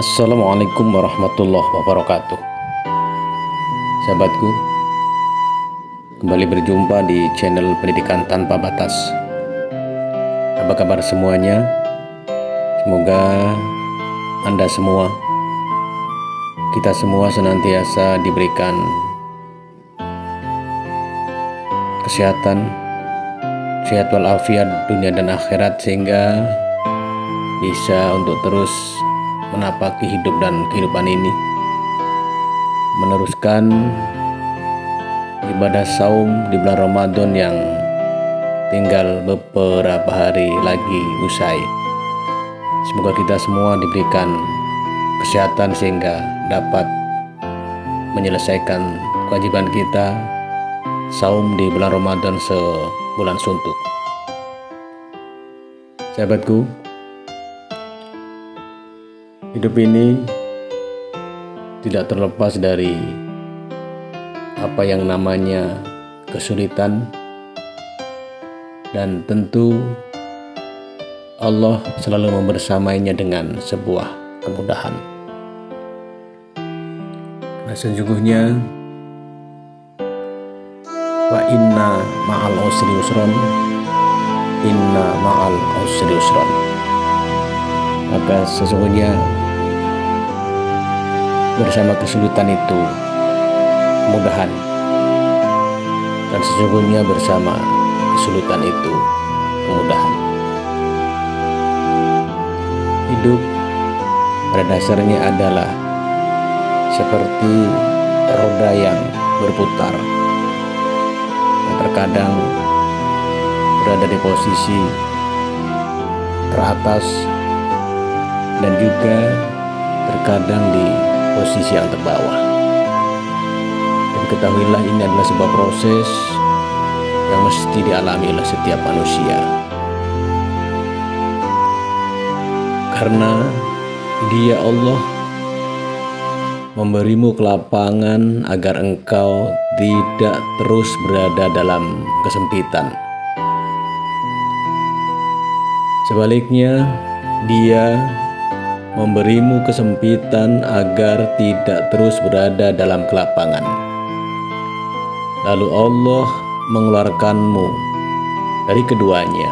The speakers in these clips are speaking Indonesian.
Assalamualaikum warahmatullahi wabarakatuh. Sahabatku, kembali berjumpa di channel Pendidikan Tanpa Batas. Apa kabar semuanya? Semoga Anda semua, kita semua senantiasa diberikan kesehatan, sehat walafiat dunia dan akhirat, sehingga bisa untuk terus menapaki hidup dan kehidupan ini, meneruskan ibadah saum di bulan Ramadan yang tinggal beberapa hari lagi usai. Semoga kita semua diberikan kesehatan sehingga dapat menyelesaikan kewajiban kita saum di bulan Ramadan sebulan suntuk. Sahabatku, hidup ini tidak terlepas dari apa yang namanya kesulitan, dan tentu Allah selalu membersamainya dengan sebuah kemudahan. Karena sesungguhnya wa inna ma'al usri yusron, inna ma'al usri yusron. Maka sesungguhnya bersama kesulitan itu kemudahan, dan sesungguhnya bersama kesulitan itu kemudahan. Hidup pada dasarnya adalah seperti roda yang berputar, yang terkadang berada di posisi teratas dan juga terkadang di posisi yang terbawah. Dan ketahuilah, ini adalah sebuah proses yang mesti dialami oleh setiap manusia, karena Dia Allah memberimu kelapangan agar engkau tidak terus berada dalam kesempitan. Sebaliknya, Dia memberimu kesempitan agar tidak terus berada dalam kelapangan. Lalu Allah mengeluarkanmu dari keduanya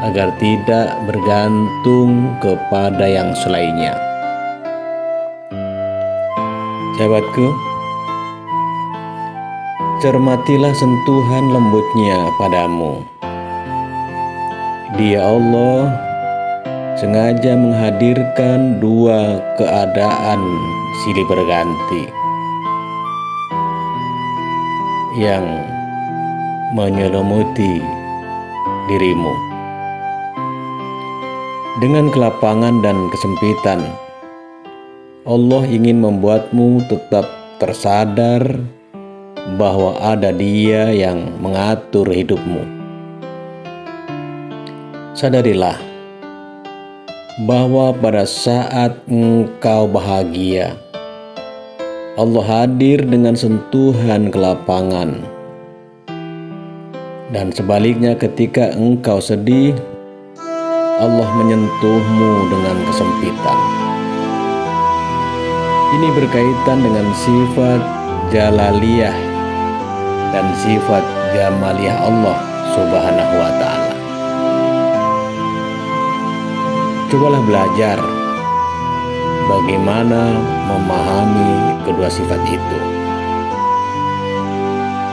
agar tidak bergantung kepada yang selainnya. Sahabatku, cermatilah sentuhan lembutnya padamu. Dia Allah sengaja menghadirkan dua keadaan silih berganti yang menyelimuti dirimu. Dengan kelapangan dan kesempitan, Allah ingin membuatmu tetap tersadar bahwa ada Dia yang mengatur hidupmu. Sadarilah bahwa pada saat engkau bahagia, Allah hadir dengan sentuhan kelapangan, dan sebaliknya ketika engkau sedih, Allah menyentuhmu dengan kesempitan. Ini berkaitan dengan sifat Jalaliyah dan sifat Jamaliyah Allah Subhanahu wa Ta'ala. Cobalah belajar bagaimana memahami kedua sifat itu,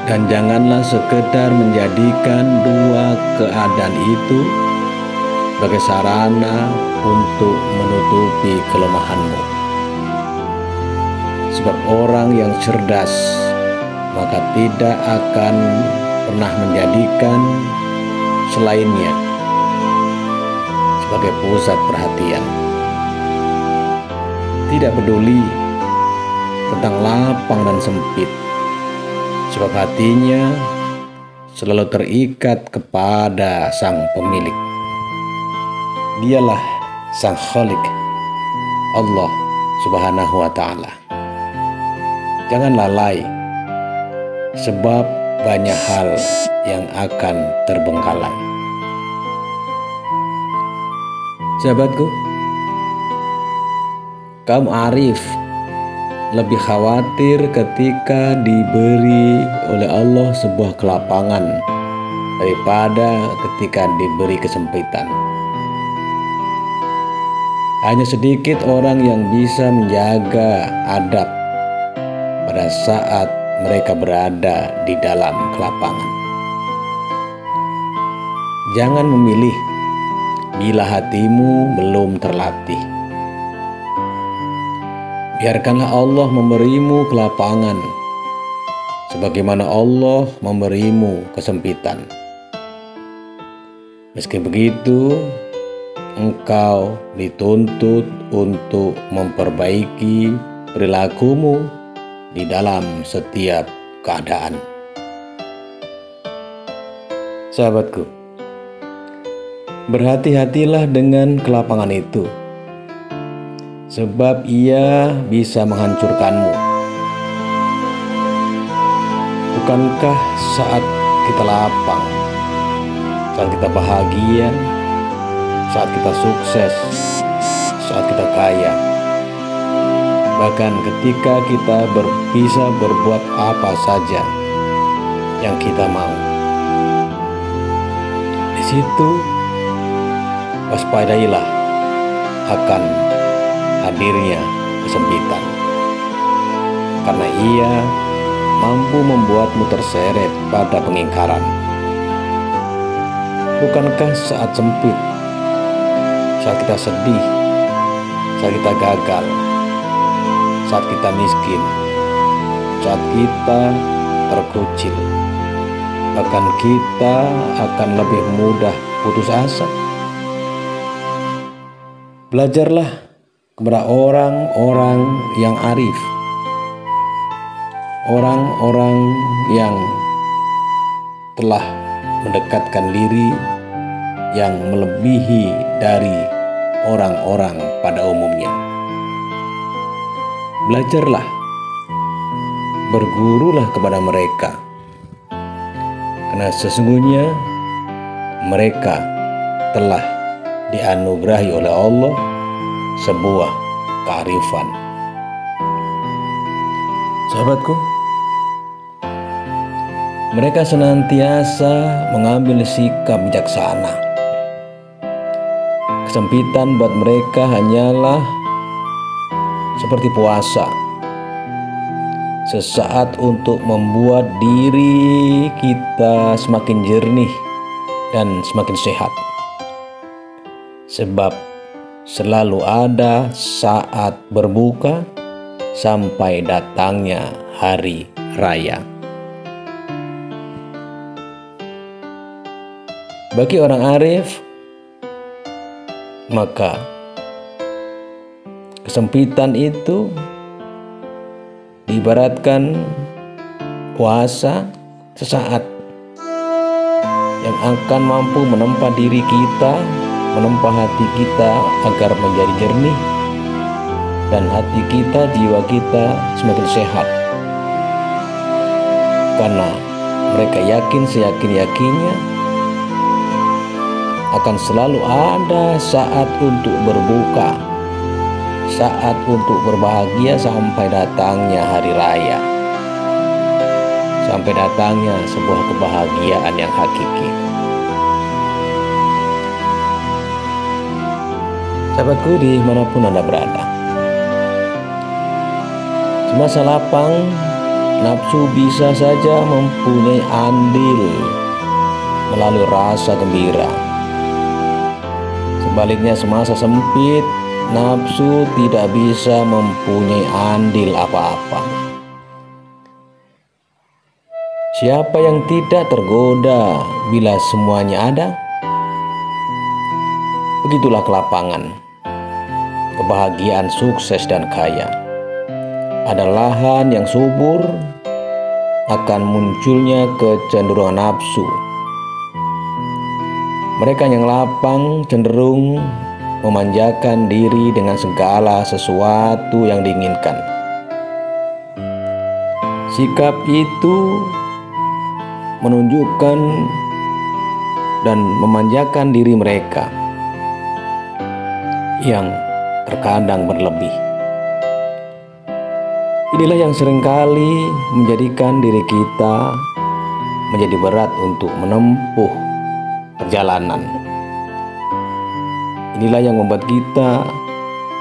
dan janganlah sekedar menjadikan dua keadaan itu sebagai sarana untuk menutupi kelemahanmu. Sebab orang yang cerdas maka tidak akan pernah menjadikan selainnya sebagai pusat perhatian. Tidak peduli tentang lapang dan sempit, sebab hatinya selalu terikat kepada Sang Pemilik. Dialah Sang Khalik, Allah Subhanahu wa Ta'ala. Jangan lalai, sebab banyak hal yang akan terbengkalai. Sahabatku, kaum arif lebih khawatir ketika diberi oleh Allah sebuah kelapangan daripada ketika diberi kesempitan. Hanya sedikit orang yang bisa menjaga adab pada saat mereka berada di dalam kelapangan. Jangan memilih bila hatimu belum terlatih. Biarkanlah Allah memberimu kelapangan sebagaimana Allah memberimu kesempitan. Meski begitu, engkau dituntut untuk memperbaiki perilakumu di dalam setiap keadaan. Sahabatku, berhati-hatilah dengan kelapangan itu, sebab ia bisa menghancurkanmu. Bukankah saat kita lapang, saat kita bahagia, saat kita sukses, saat kita kaya, bahkan ketika kita bisa berbuat apa saja yang kita mau, di situ waspadailah akan hadirnya kesempitan, karena ia mampu membuatmu terseret pada pengingkaran. Bukankah saat sempit, saat kita sedih, saat kita gagal, saat kita miskin, saat kita terkucil, bahkan kita akan lebih mudah putus asa? Belajarlah kepada orang-orang yang arif, orang-orang yang telah mendekatkan diri yang melebihi dari orang-orang pada umumnya. Belajarlah, bergurulah kepada mereka, karena sesungguhnya mereka telah dianugerahi oleh Allah sebuah kearifan. Sahabatku, mereka senantiasa mengambil sikap bijaksana. Kesempitan buat mereka hanyalah seperti puasa, sesaat untuk membuat diri kita semakin jernih dan semakin sehat. Sebab selalu ada saat berbuka sampai datangnya hari raya. Bagi orang arif, maka kesempitan itu diibaratkan puasa sesaat yang akan mampu menempa diri kita, menempa hati kita agar menjadi jernih, dan hati kita, jiwa kita semakin sehat. Karena mereka yakin seyakin-yakinnya akan selalu ada saat untuk berbuka, saat untuk berbahagia sampai datangnya hari raya, sampai datangnya sebuah kebahagiaan yang hakiki. Sahabatku, dimanapun Anda berada, semasa lapang, nafsu bisa saja mempunyai andil melalui rasa gembira. Sebaliknya, semasa sempit, nafsu tidak bisa mempunyai andil apa-apa. Siapa yang tidak tergoda bila semuanya ada? Begitulah kelapangan, kebahagiaan, sukses, dan kaya. Ada lahan yang subur, akan munculnya kecenderungan nafsu. Mereka yang lapang cenderung memanjakan diri dengan segala sesuatu yang diinginkan. Sikap itu menunjukkan dan memanjakan diri mereka yang terkadang berlebih. Inilah yang seringkali menjadikan diri kita menjadi berat untuk menempuh perjalanan. Inilah yang membuat kita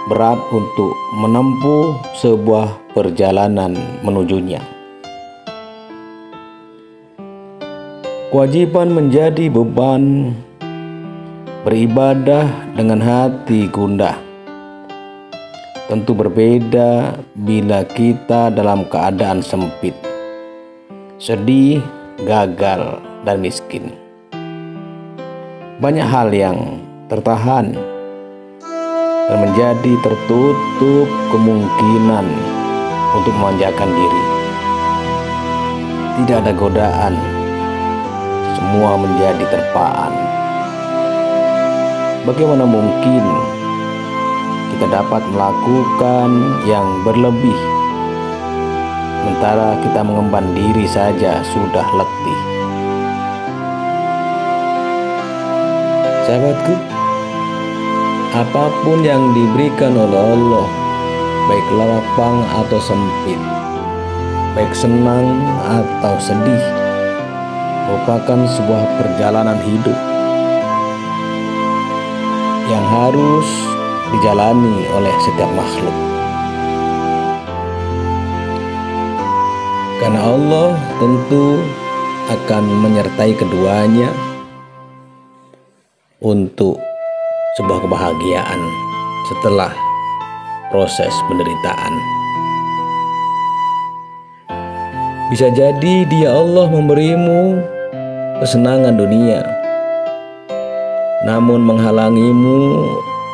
berat untuk menempuh sebuah perjalanan menujunya. Kewajiban menjadi beban, beribadah dengan hati gundah. Tentu berbeda bila kita dalam keadaan sempit, sedih, gagal, dan miskin. Banyak hal yang tertahan dan menjadi tertutup kemungkinan untuk memanjakan diri. Tidak ada godaan, semua menjadi terpaan. Bagaimana mungkin kita dapat melakukan yang berlebih, sementara kita mengemban diri saja sudah letih? Sahabatku, apapun yang diberikan oleh Allah, baik lapang atau sempit, baik senang atau sedih, merupakan sebuah perjalanan hidup yang harus dijalani oleh setiap makhluk. Karena Allah tentu akan menyertai keduanya untuk sebuah kebahagiaan setelah proses penderitaan. Bisa jadi Dia Allah memberimu kesenangan dunia, namun menghalangimu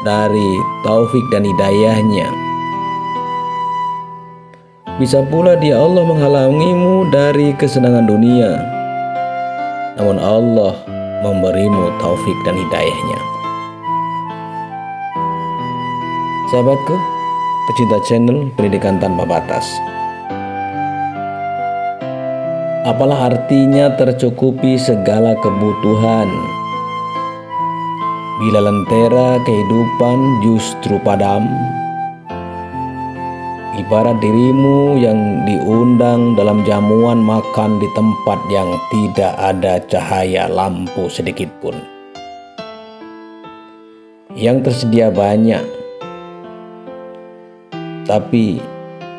dari taufik dan hidayahnya. Bisa pula Dia Allah menghalangimu dari kesenangan dunia, namun Allah memberimu taufik dan hidayahnya. Sahabatku, pecinta channel Pendidikan Tanpa Batas, apalah artinya tercukupi segala kebutuhan bila lentera kehidupan justru padam? Ibarat dirimu yang diundang dalam jamuan makan di tempat yang tidak ada cahaya lampu sedikit pun. Yang tersedia banyak, tapi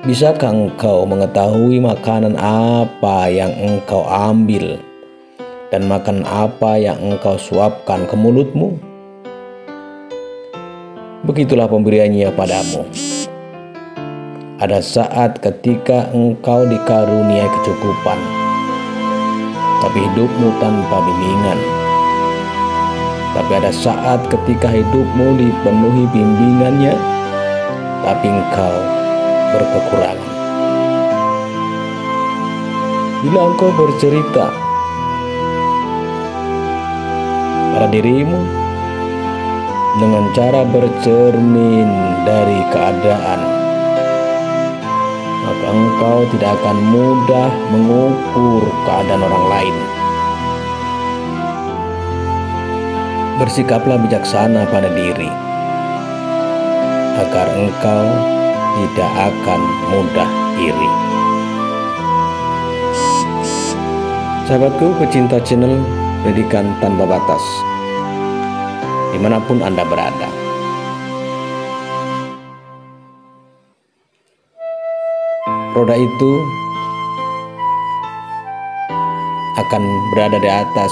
bisakah engkau mengetahui makanan apa yang engkau ambil dan makan apa yang engkau suapkan ke mulutmu? Begitulah pemberiannya padamu. Ada saat ketika engkau dikaruniai kecukupan, tapi hidupmu tanpa bimbingan. Tapi ada saat ketika hidupmu dipenuhi bimbingannya, tapi engkau berkekurangan. Bila engkau bercerita pada dirimu dengan cara bercermin dari keadaan, maka engkau tidak akan mudah mengukur keadaan orang lain. Bersikaplah bijaksana pada diri, agar engkau tidak akan mudah iri. Sahabatku pecinta channel Pendidikan Tanpa Batas, dimanapun Anda berada, roda itu akan berada di atas,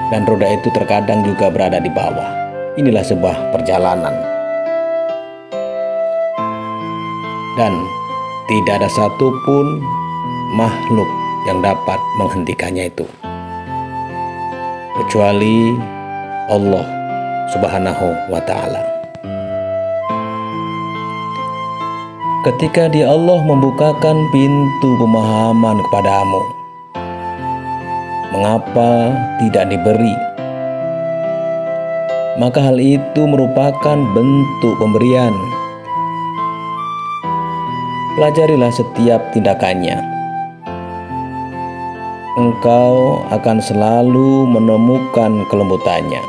dan roda itu terkadang juga berada di bawah. Inilah sebuah perjalanan, dan tidak ada satupun makhluk yang dapat menghentikannya itu, kecuali Allah Subhanahu wa Ta'ala. Ketika Dia Allah membukakan pintu pemahaman kepadamu, mengapa tidak diberi? Maka hal itu merupakan bentuk pemberian. Pelajarilah setiap tindakannya. Engkau akan selalu menemukan kelembutannya.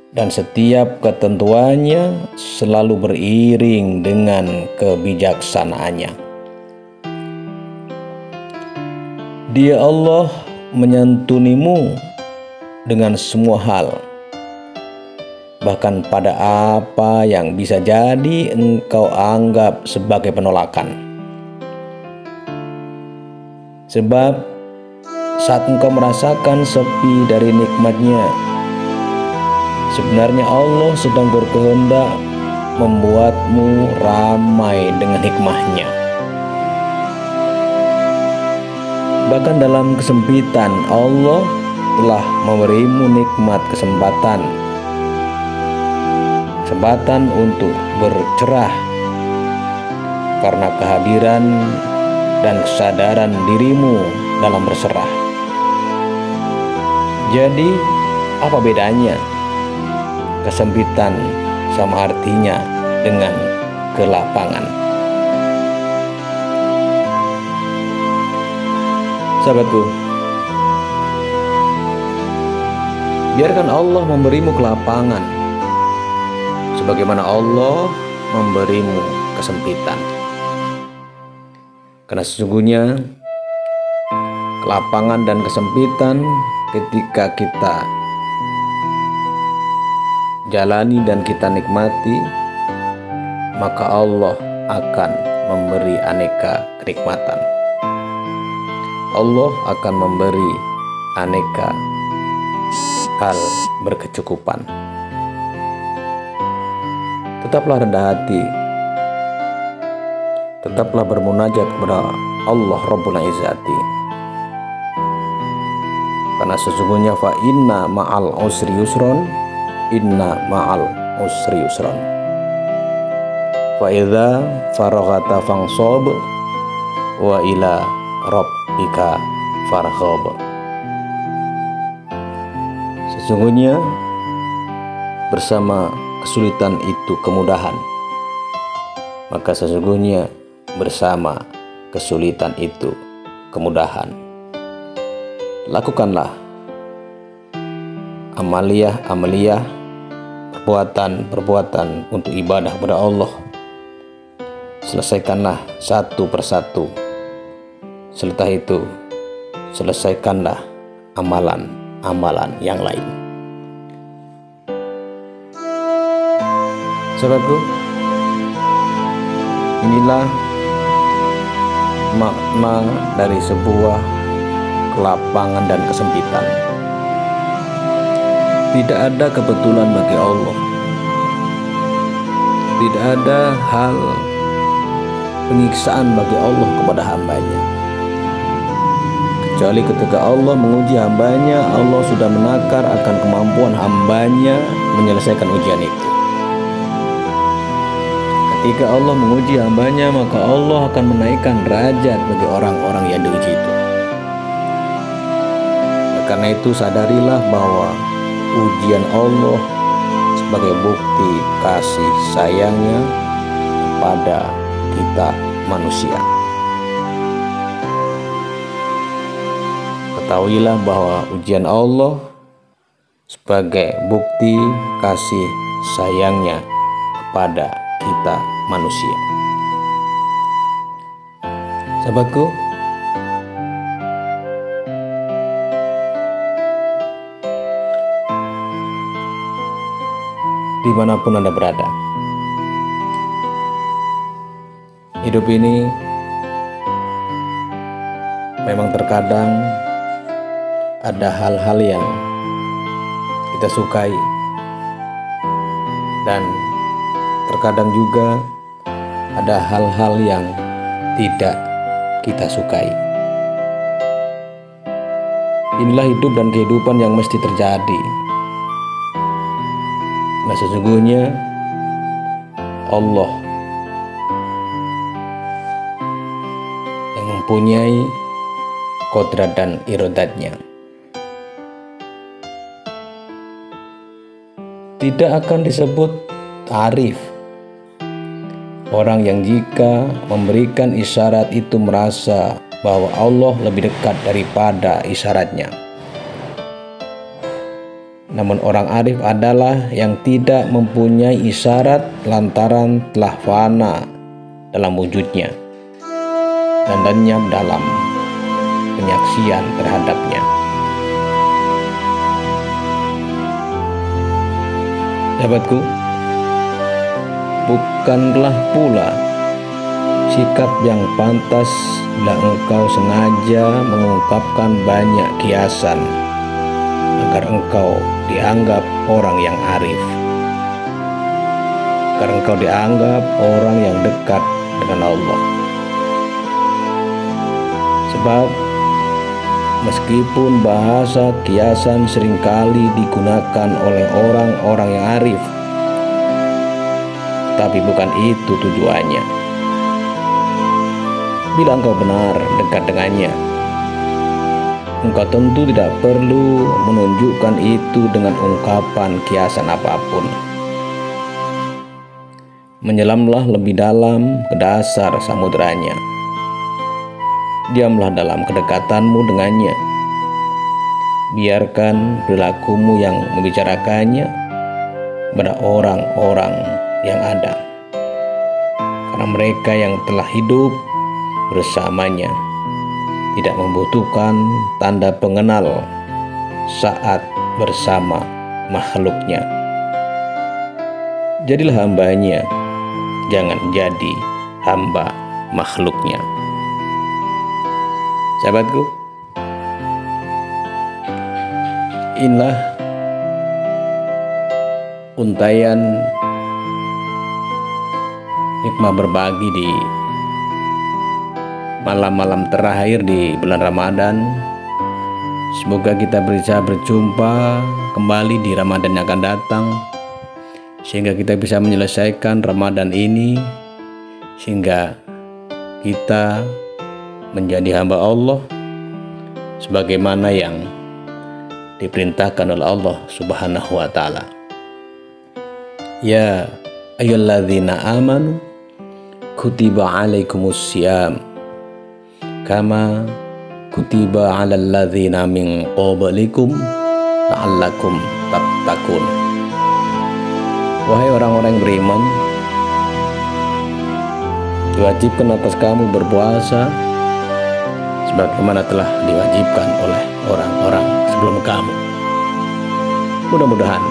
dan setiap ketentuannya selalu beriring dengan kebijaksanaannya. Dia Allah menyantunimu dengan semua hal, bahkan pada apa yang bisa jadi engkau anggap sebagai penolakan. Sebab saat engkau merasakan sepi dari nikmatnya, sebenarnya Allah sedang berkehendak membuatmu ramai dengan hikmahnya. Bahkan dalam kesempitan, Allah telah memberimu nikmat kesempatan untuk bercerah karena kehadiran dan kesadaran dirimu dalam berserah. Jadi, apa bedanya? Kesempitan sama artinya dengan kelapangan. Sahabatku, biarkan Allah memberimu kelapangan sebagaimana Allah memberimu kesempitan. Karena sesungguhnya kelapangan dan kesempitan ketika kita jalani dan kita nikmati, maka Allah akan memberi aneka kenikmatan. Allah akan memberi aneka hal berkecukupan. Tetaplah rendah hati, tetaplah bermunajat kepada Allah Rabbul Izzati, karena sesungguhnya fa inna ma'al usri yusron, inna ma'al usri yusron, fa idza faraghata fansab wa ila rabbika farghab. Sesungguhnya bersama kesulitan itu kemudahan, maka sesungguhnya bersama kesulitan itu kemudahan. Lakukanlah amaliyah, perbuatan untuk ibadah kepada Allah. Selesaikanlah satu persatu. Setelah itu, selesaikanlah amalan yang lain. Sahabatku, inilah makna dari sebuah kelapangan dan kesempitan. Tidak ada kebetulan bagi Allah. Tidak ada hal penyiksaan bagi Allah kepada hambanya. Kecuali ketika Allah menguji hambanya, Allah sudah menakar akan kemampuan hambanya menyelesaikan ujian itu. Ketika Allah menguji hambanya, maka Allah akan menaikkan derajat bagi orang-orang yang diuji itu. Karena itu sadarilah bahwa ujian Allah sebagai bukti kasih sayangnya kepada kita manusia. Ketahuilah bahwa ujian Allah sebagai bukti kasih sayangnya kepada kita manusia. Sahabatku, dimanapun Anda berada, hidup ini memang terkadang ada hal-hal yang kita sukai dan terkadang juga ada hal-hal yang tidak kita sukai. Inilah hidup dan kehidupan yang mesti terjadi. Nah, sesungguhnya Allah yang mempunyai kodrat dan iradatnya. Tidak akan disebut arif orang yang jika memberikan isyarat itu merasa bahwa Allah lebih dekat daripada isyaratnya. Namun orang arif adalah yang tidak mempunyai isyarat lantaran telah fana dalam wujudnya dan lenyap dalam penyaksian terhadapnya. Sahabatku, bukanlah pula sikap yang pantas bila engkau sengaja mengungkapkan banyak kiasan agar engkau dianggap orang yang arif, agar engkau dianggap orang yang dekat dengan Allah. Sebab meskipun bahasa kiasan seringkali digunakan oleh orang-orang yang arif, tapi bukan itu tujuannya. Bila engkau benar dekat dengannya, engkau tentu tidak perlu menunjukkan itu dengan ungkapan kiasan apapun. Menyelamlah lebih dalam ke dasar samudranya. Diamlah dalam kedekatanmu dengannya. Biarkan perilakumu yang membicarakannya kepada orang-orang yang ada, karena mereka yang telah hidup bersamanya tidak membutuhkan tanda pengenal saat bersama makhluknya. Jadilah hambanya, jangan jadi hamba makhluknya. Sahabatku, inilah untaian hikmah berbagi di malam-malam terakhir di bulan Ramadan. Semoga kita bisa berjumpa kembali di Ramadan yang akan datang, sehingga kita bisa menyelesaikan Ramadan ini, sehingga kita menjadi hamba Allah sebagaimana yang diperintahkan oleh Allah Subhanahu wa taala. Ya ayyuhalladzina amanu kutiba alaikumussyam kama kutiba 'alal ladzina min qablikum la'allakum tattaqun. Wahai orang-orang yang beriman, diwajibkan atas kamu berpuasa sebagaimana telah diwajibkan oleh orang-orang sebelum kamu. Mudah-mudahan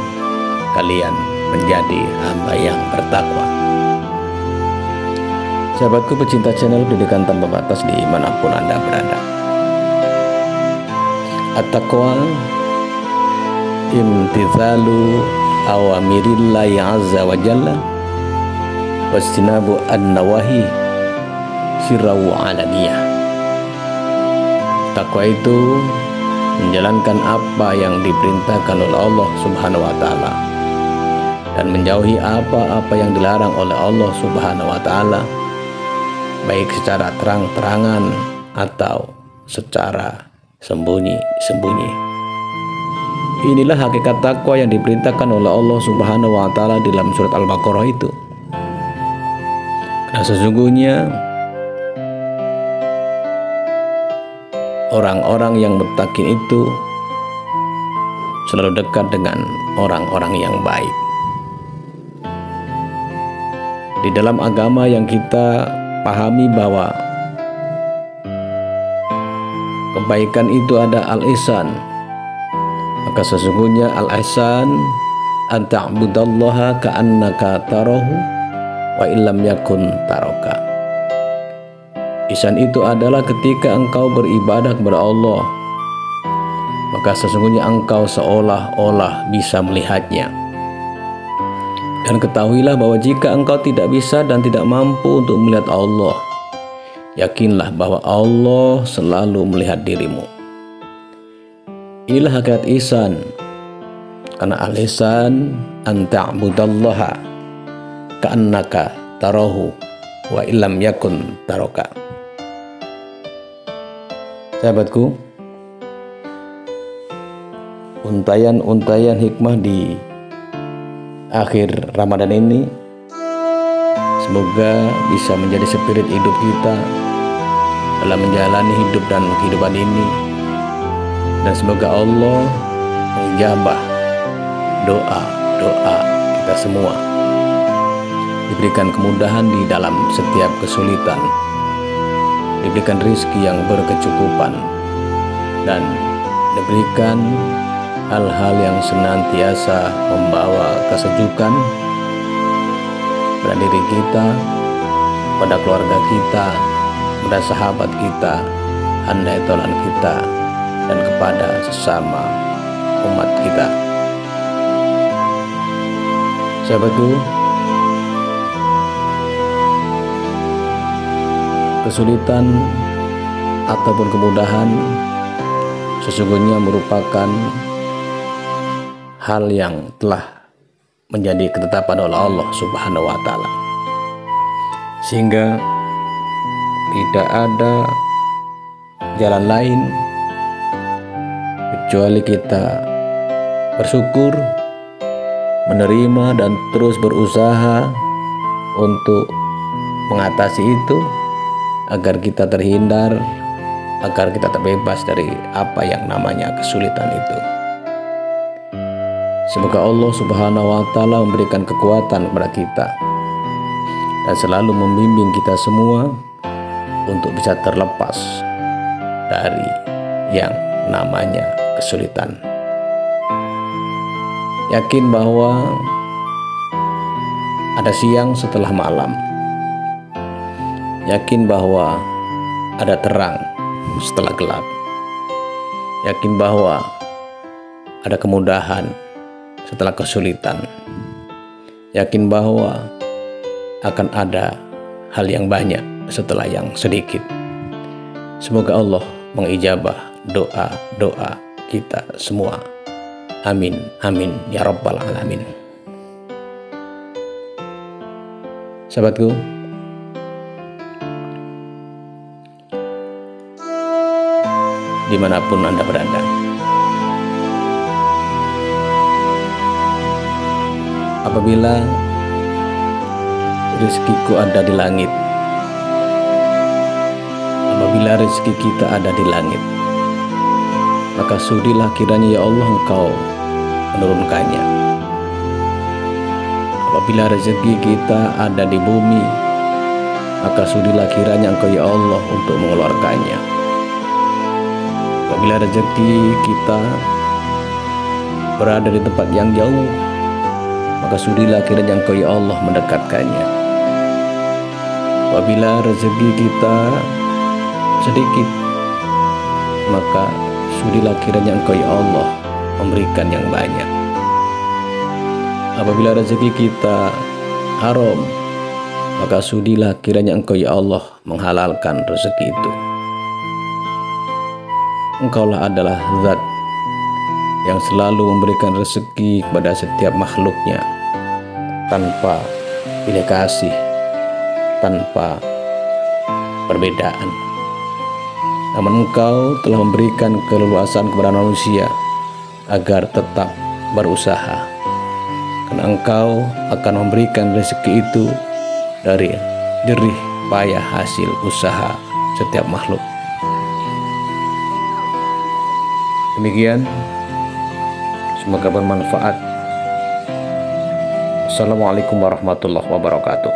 kalian menjadi hamba yang bertakwa. Sahabatku pecinta channel Pendidikan Tanpa Batas dimanapun Anda berada, at-taqwa imtithalu awamirillahi azza wa jalla wastinabu an-nawahi sirrahu alaniyah. Takwa itu menjalankan apa yang diperintahkan oleh Allah Subhanahu wa taala dan menjauhi apa-apa yang dilarang oleh Allah Subhanahu wa taala, baik secara terang-terangan atau secara sembunyi-sembunyi. Inilah hakikat takwa yang diperintahkan oleh Allah Subhanahu wa taala di dalam surat Al-Baqarah itu. Karena sesungguhnya orang-orang yang muttaqin itu selalu dekat dengan orang-orang yang baik. Di dalam agama yang kita pahami bahwa kebaikan itu ada al-ihsan, maka sesungguhnya al-ihsan an ta'budallaha ka'annaka tarahu wa illam yakun taraka. Ihsan itu adalah ketika engkau beribadah kepada Allah, maka sesungguhnya engkau seolah-olah bisa melihatnya. Dan ketahuilah bahwa jika engkau tidak bisa dan tidak mampu untuk melihat Allah, yakinlah bahwa Allah selalu melihat dirimu. Inilah hakikat ihsan. Karena al-ihsan an ta'budallaha ka'annaka tarahu wa illam yakun taraka. Sahabatku, untayan-untayan hikmah di akhir Ramadan ini semoga bisa menjadi spirit hidup kita dalam menjalani hidup dan kehidupan ini, dan semoga Allah mengijabah doa kita semua. Diberikan kemudahan di dalam setiap kesulitan, diberikan rezeki yang berkecukupan, dan diberikan hal-hal yang senantiasa membawa kesejukan pada diri kita, pada keluarga kita, pada sahabat kita, handai tolan kita, dan kepada sesama umat kita. Sahabatku, kesulitan ataupun kemudahan sesungguhnya merupakan hal yang telah menjadi ketetapan oleh Allah Subhanahu wa Ta'ala, sehingga tidak ada jalan lain kecuali kita bersyukur, menerima, dan terus berusaha untuk mengatasi itu, agar kita terhindar, agar kita terbebas dari apa yang namanya kesulitan itu. Semoga Allah Subhanahu wa Ta'ala memberikan kekuatan kepada kita dan selalu membimbing kita semua untuk bisa terlepas dari yang namanya kesulitan. Yakin bahwa ada siang setelah malam. Yakin bahwa ada terang setelah gelap. Yakin bahwa ada kemudahan setelah kesulitan. Yakin bahwa akan ada hal yang banyak setelah yang sedikit. Semoga Allah mengijabah doa-doa kita semua. Amin, amin, ya rabbal alamin. Sahabatku, dimanapun Anda berada, apabila rezekiku ada di langit, apabila rezeki kita ada di langit, maka sudilah kiranya ya Allah Engkau menurunkannya. Apabila rezeki kita ada di bumi, maka sudilah kiranya Engkau ya Allah untuk mengeluarkannya. Apabila rezeki kita berada di tempat yang jauh, maka sudilah kiranya Engkau ya Allah mendekatkannya. Apabila rezeki kita sedikit, maka sudilah kiranya Engkau ya Allah memberikan yang banyak. Apabila rezeki kita haram, maka sudilah kiranya Engkau ya Allah menghalalkan rezeki itu. Engkaulah adalah zat yang selalu memberikan rezeki kepada setiap makhluknya tanpa pilih kasih, tanpa perbedaan. Namun Engkau telah memberikan keleluasan kepada manusia agar tetap berusaha, karena Engkau akan memberikan rezeki itu dari jerih payah hasil usaha setiap makhluk. Demikian, semoga bermanfaat. Assalamualaikum warahmatullahi wabarakatuh.